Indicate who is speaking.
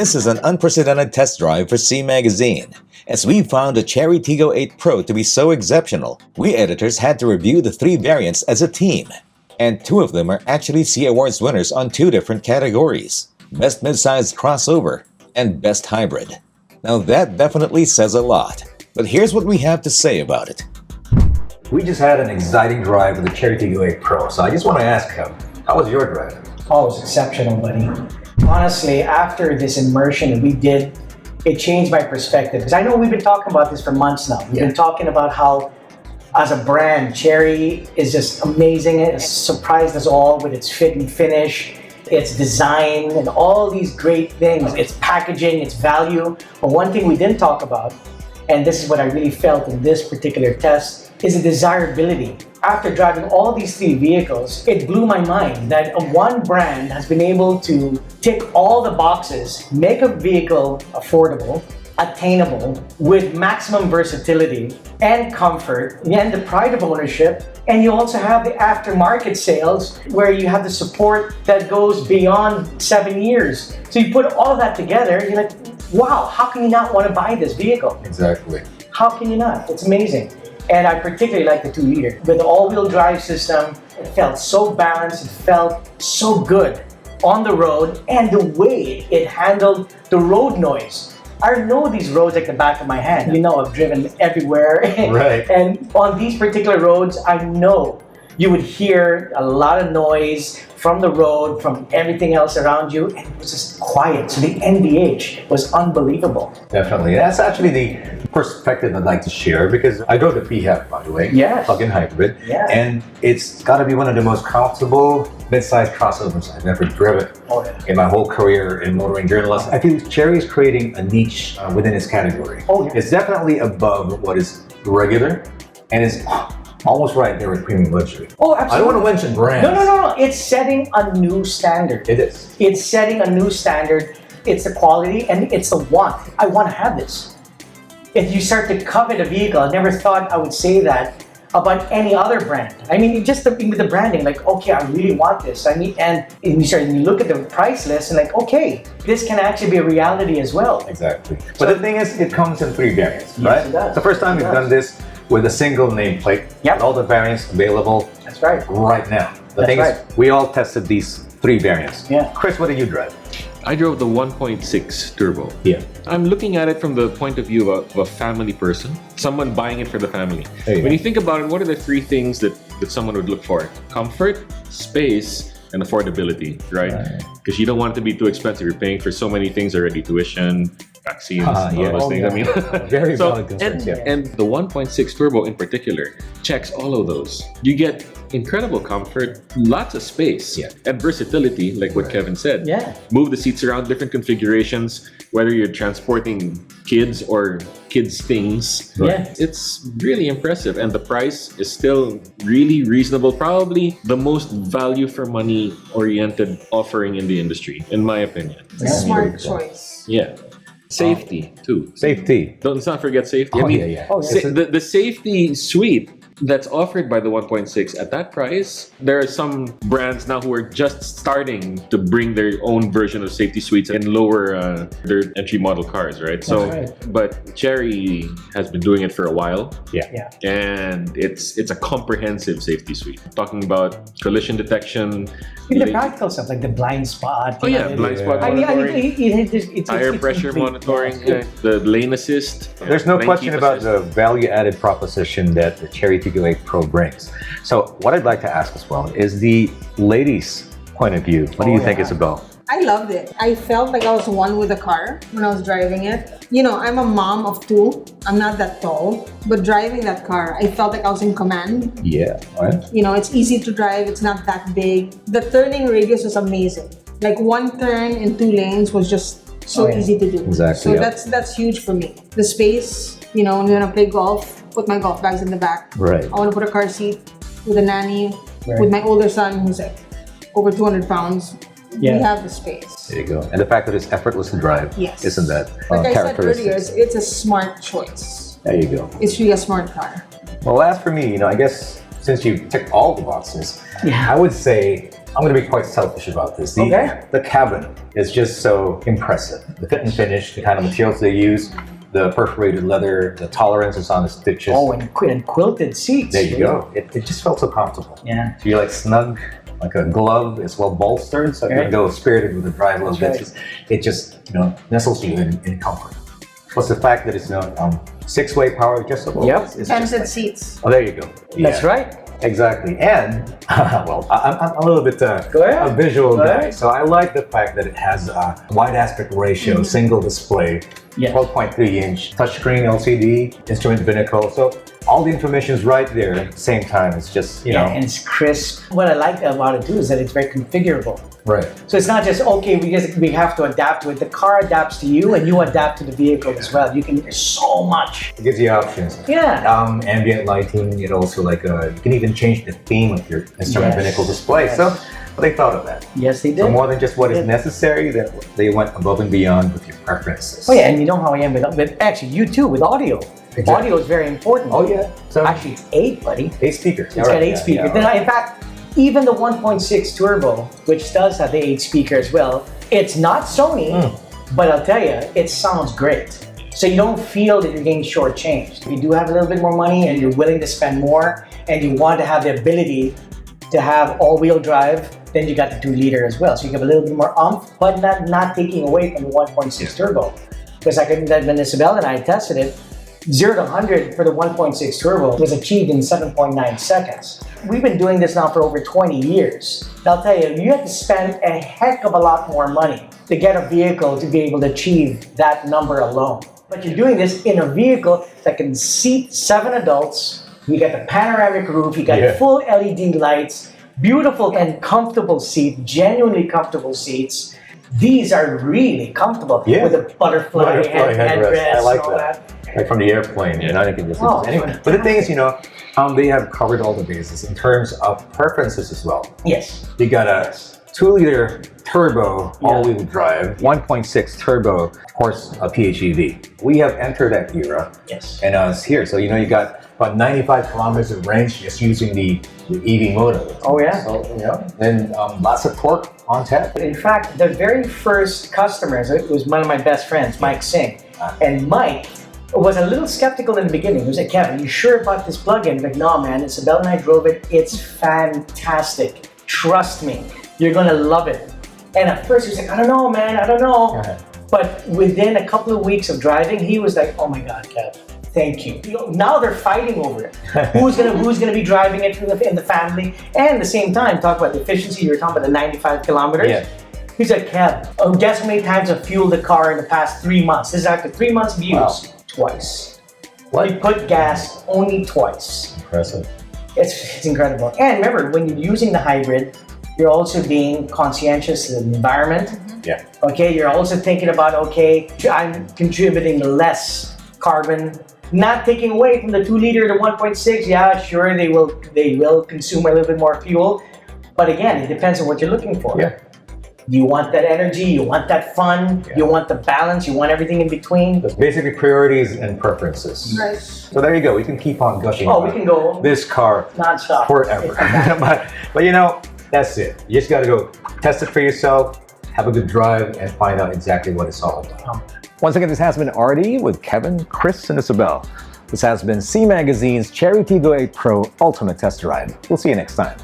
Speaker 1: This is an unprecedented test drive for C Magazine. As we found the Chery Tiggo 8 Pro to be so exceptional, we editors had to review the three variants as a team. And two of them are actually C Awards winners on two different categories: Best Midsize Crossover and Best Hybrid. Now that definitely says a lot, but here's what we have to say about it. We just had an exciting drive with the Chery Tiggo 8 Pro, so I just want to ask him, how was your drive?
Speaker 2: Oh, it was exceptional, buddy. Honestly, after this immersion that we did, it changed my perspective. Because I know we've been talking about this for months now. We've been talking about how, as a brand, Chery is just amazing. It's surprised us all with its fit and finish, its design, and all these great things. Its packaging, its value. But one thing we didn't talk about, and this is what I really felt in this particular test, is the desirability. After driving all these three vehicles, it blew my mind that one brand has been able to tick all the boxes, make a vehicle affordable, attainable, with maximum versatility and comfort, and the pride of ownership. And you also have the aftermarket sales where you have the support that goes beyond 7 years. So you put all of that together, you're like, wow, how can you not want to buy this vehicle?
Speaker 1: Exactly.
Speaker 2: How can you not? It's amazing. And I particularly like the 2-liter. With the all-wheel drive system, it felt so balanced, it felt so good on the road, and the way it handled the road noise. I know these roads like the back of my hand. You know, I've driven everywhere.
Speaker 1: Right.
Speaker 2: And on these particular roads, I know you would hear a lot of noise from the road, from everything else around you, and it was just quiet. So the NVH was unbelievable.
Speaker 1: Definitely. That's actually the perspective I'd like to share, because I drove the PHEV, by the way.
Speaker 2: Yes.
Speaker 1: Plug-in hybrid.
Speaker 2: Yeah.
Speaker 1: And it's got to be one of the most comfortable mid-size crossovers I've ever driven in my whole career in motoring journalism. I feel Chery is creating a niche within its category.
Speaker 2: Oh, yeah.
Speaker 1: It's definitely above what is regular, and it's almost right there with premium luxury.
Speaker 2: Oh, absolutely.
Speaker 1: I don't want to mention brands.
Speaker 2: No. It's setting a new standard.
Speaker 1: It is.
Speaker 2: It's setting a new standard. It's the quality and it's the want. I want to have this. If you start to covet a vehicle, I never thought I would say that about any other brand. I mean, just with the branding, like, okay, I really want this. I mean, and you look at the price list and like, okay, this can actually be a reality as well.
Speaker 1: Exactly. But the thing is, it comes in three variants,
Speaker 2: Yes,
Speaker 1: right?
Speaker 2: it does.
Speaker 1: It's the first time we've done this with a single nameplate.
Speaker 2: Yep.
Speaker 1: With all the variants available.
Speaker 2: That's right.
Speaker 1: Right now. The
Speaker 2: That's
Speaker 1: thing
Speaker 2: right.
Speaker 1: is, we all tested these three variants.
Speaker 2: Yeah.
Speaker 1: Chris, what did you drive?
Speaker 3: I drove the 1.6 turbo.
Speaker 1: Yeah.
Speaker 3: I'm looking at it from the point of view of a family person, someone buying it for the family.
Speaker 1: There you
Speaker 3: When
Speaker 1: go.
Speaker 3: you think about it, what are the three things that someone would look for? Comfort, space, and affordability, right? Because you don't want it to be too expensive. You're paying for so many things already: tuition, vaccines, all
Speaker 1: yeah.
Speaker 3: those
Speaker 1: Oh,
Speaker 3: things.
Speaker 2: yeah.
Speaker 3: I mean,
Speaker 1: Very valid concerns,
Speaker 3: and,
Speaker 1: yeah.
Speaker 3: and the 1.6 turbo in particular checks all of those. You get incredible comfort, lots of space,
Speaker 1: Yeah.
Speaker 3: and versatility, like what Kevin said.
Speaker 2: Yeah.
Speaker 3: Move the seats around, different configurations, whether you're transporting kids or kids' things.
Speaker 2: Yeah.
Speaker 3: It's really impressive, and the price is still really reasonable. Probably the most value for money oriented offering in the industry, in my opinion.
Speaker 4: It's a smart choice.
Speaker 3: Yeah. Safety too.
Speaker 1: Safety.
Speaker 3: Let's not forget safety.
Speaker 1: Oh, yeah.
Speaker 2: Oh, yeah.
Speaker 3: The safety suite that's offered by the 1.6 at that price, there are some brands now who are just starting to bring their own version of safety suites and lower their entry model cars, right? So,
Speaker 2: right.
Speaker 3: but Chery has been doing it for a while,
Speaker 2: Yeah.
Speaker 3: and it's a comprehensive safety suite. Talking about collision detection,
Speaker 2: Even the practical stuff like the blind spot.
Speaker 3: oh yeah, blind spot
Speaker 2: I mean,
Speaker 3: monitoring,
Speaker 2: it's
Speaker 3: tire pressure
Speaker 2: complete.
Speaker 3: monitoring,
Speaker 2: Yeah.
Speaker 3: the lane assist.
Speaker 1: There's no
Speaker 3: lane
Speaker 1: question
Speaker 3: keep
Speaker 1: about
Speaker 3: assist.
Speaker 1: the value-added proposition that the Chery Tiggo 8 Pro brings. So what I'd like to ask as well is the ladies' point of view. What do you think,
Speaker 2: yeah.
Speaker 1: Isabel?
Speaker 4: I loved it. I felt like I was one with the car when I was driving it. You know, I'm a mom of two. I'm not that tall, but driving that car, I felt like I was in command.
Speaker 1: Yeah. Right.
Speaker 4: You know, it's easy to drive. It's not that big. The turning radius was amazing. Like one turn in 2 lanes was just so
Speaker 2: Oh, yeah.
Speaker 4: easy to do.
Speaker 1: Exactly,
Speaker 4: So
Speaker 1: yeah.
Speaker 4: that's huge for me. The space, you know, when you want to play golf, put my golf bags in the back.
Speaker 1: Right.
Speaker 4: I want to put a car seat with a nanny,
Speaker 2: Right.
Speaker 4: with my older son who's like over 200 pounds.
Speaker 2: Yeah.
Speaker 4: We have the space.
Speaker 1: There you go. And the fact that it's effortless to drive.
Speaker 4: Yes.
Speaker 1: Isn't that
Speaker 4: Like I said earlier,
Speaker 1: characteristics?
Speaker 4: it's a smart choice.
Speaker 1: There you go.
Speaker 4: It's really a smart car.
Speaker 1: Well, as for me, I guess since you ticked all the boxes,
Speaker 2: Yeah.
Speaker 1: I would say
Speaker 5: I'm going to be quite selfish about this.
Speaker 2: Okay.
Speaker 5: The cabin is just so impressive. The fit and finish, the kind of materials they use, the perforated leather, the tolerances on the stitches.
Speaker 2: Oh, and quilted seats.
Speaker 5: There you go. It just felt so comfortable.
Speaker 2: Yeah.
Speaker 5: So you're like snug, like a glove. It's well bolstered, so you can go spirited with the drive a little bit. It just nestles you in comfort. Plus the fact that it's 6-way power adjustable.
Speaker 2: Yep.
Speaker 5: It's just
Speaker 4: Tented
Speaker 5: like,
Speaker 4: seats.
Speaker 5: oh, there you go.
Speaker 2: That's
Speaker 5: Yeah.
Speaker 2: right.
Speaker 5: Exactly. And, well, I'm a little bit
Speaker 2: ahead.
Speaker 5: a visual
Speaker 2: Go
Speaker 5: guy.
Speaker 2: ahead.
Speaker 5: So I like the fact that it has a wide aspect ratio, single display,
Speaker 2: Yes.
Speaker 5: 12.3-inch touchscreen LCD, instrument binnacle. So all the information is right there at the same time. It's just,
Speaker 2: Yeah, and it's crisp. What I like about it too is that it's very configurable.
Speaker 5: right.
Speaker 2: So it's not just okay. We have to adapt to it. The car adapts to you, and you adapt to the vehicle as well. You can do so much.
Speaker 5: It gives you options.
Speaker 2: Yeah.
Speaker 5: Ambient lighting. It also you can even change the theme of your instrument
Speaker 2: Yes.
Speaker 5: binnacle display.
Speaker 2: Yes.
Speaker 5: So well, they thought of that.
Speaker 2: Yes, they did.
Speaker 5: So more than just what is
Speaker 2: Yeah.
Speaker 5: necessary, that they went above and beyond with your preferences.
Speaker 2: Oh yeah, and you know how I am with actually you too with audio.
Speaker 5: Exactly.
Speaker 2: Audio is very important.
Speaker 5: Oh yeah. So
Speaker 2: Actually, it's 8, buddy.
Speaker 5: 8 speakers.
Speaker 2: It's got 8 speakers. In fact, even the 1.6 turbo, which does have the 8 speaker as well, it's not Sony, but I'll tell you, it sounds great. So you don't feel that you're getting shortchanged. If you do have a little bit more money and you're willing to spend more and you want to have the ability to have all-wheel drive, then you got the 2-liter as well. So you have a little bit more oomph, but not taking away from the 1.6 turbo. Because when Isabel and I tested it, 0 to 100 for the 1.6 turbo was achieved in 7.9 seconds. We've been doing this now for over 20 years. I'll tell you, you have to spend a heck of a lot more money to get a vehicle to be able to achieve that number alone. But you're doing this in a vehicle that can seat 7 adults. You got the panoramic roof, you got full LED lights, beautiful and comfortable seats, genuinely comfortable seats. These are really comfortable with a butterfly headrest
Speaker 5: I like
Speaker 2: and all
Speaker 5: that. Like from the airplane, I think it's anyway. But the thing is, they have covered all the bases in terms of preferences as well.
Speaker 2: Yes.
Speaker 5: You got a 2-liter turbo all-wheel drive, 1.6 turbo, of course, a PHEV. We have entered that era.
Speaker 2: Yes.
Speaker 5: And it's here. So, you got about 95 kilometers of range just using the EV motor.
Speaker 2: Oh, yeah.
Speaker 5: So, and lots of torque on tap.
Speaker 2: In fact, the very first customers, it was one of my best friends, Mike Singh. And Mike was a little skeptical in the beginning. He was like, Kevin, you sure about this plug-in? I'm like, no, man, Isabel and I drove it. It's fantastic. Trust me, you're going to love it. And at first he was like, I don't know, man, I don't know. But within a couple of weeks of driving, he was like, oh my God, Kev, thank you. Now they're fighting over it. Who's gonna be driving it in the family? And at the same time, talk about the efficiency. You were talking about the 95 kilometers.
Speaker 5: Yeah.
Speaker 2: He's like, Kev, guess how many times I've fueled the car in the past 3 months? This is after 3 months of use.
Speaker 5: Wow.
Speaker 2: Twice.
Speaker 5: What?
Speaker 2: We put gas only twice.
Speaker 5: Impressive.
Speaker 2: It's incredible. And remember, when you're using the hybrid, you're also being conscientious of the environment.
Speaker 5: Yeah.
Speaker 2: Okay, you're also thinking about, okay, I'm contributing less carbon, not taking away from the 2-liter to 1.6. Yeah, sure, they will consume a little bit more fuel. But again, it depends on what you're looking for.
Speaker 5: Yeah.
Speaker 2: You want that energy, you want that fun, you want the balance, you want everything in between.
Speaker 5: That's basically priorities and preferences.
Speaker 4: Right.
Speaker 5: So there you go. We can keep on gushing
Speaker 2: Oh,
Speaker 5: about
Speaker 2: we can go
Speaker 5: this car
Speaker 2: nonstop.
Speaker 5: forever. but that's it. You just got to go test it for yourself, have a good drive, and find out exactly what it's all about. Once again, this has been Artie with Kevin, Chris, and Isabel. This has been C Magazine's Chery Tiggo 8 Pro Ultimate Test Ride. We'll see you next time.